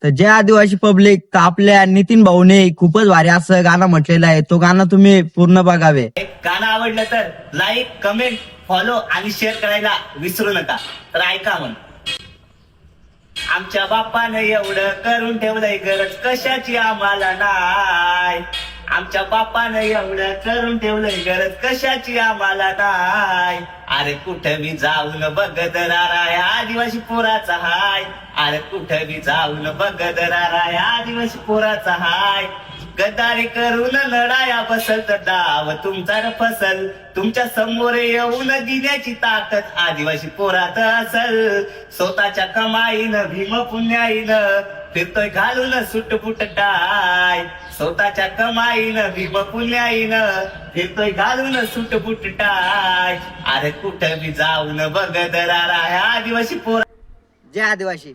तर जय आदिवासी पब्लिक, तर आपल्या नितीन भाऊने खूपच भारी असं गाणं म्हटलेलं आहे. तो गाणं तुम्ही पूर्ण बघावे. गाणं आवडलं तर लाईक, कमेंट, फॉलो आणि शेअर करायला विसरू नका. तर ऐका मग. आमच्या बाप्पानं एवढं करून ठेवलंय, गरज कशाची आम्हाला नाय. आमच्या बाप्पानं एवढं करून ठेवलंय, गरज कशाची आम्हाला नाय. अरे कुठं बी जाऊन बघत राय आदिवासी पोराचा हाय. अरे कुठं बी जाऊन बघत राय आदिवासी पोराचा हाय. गद्दारी करून लढाया बसल तर डाव तुमचा न फसल. तुमच्या समोर येऊन दिण्याची ताकद आदिवासी पोरात असल. स्वतःच्या कमाईनं भीम पुण्याईनं फिरतोय घालून सुटपुट टाय. स्वतःच्या कमाईनं भीम पुण्याईनं फिरतोय घालून सुटपुट टाय. अरे कुठं बी जाऊन बघत राय आदिवासी पोरा. जय आदिवासी.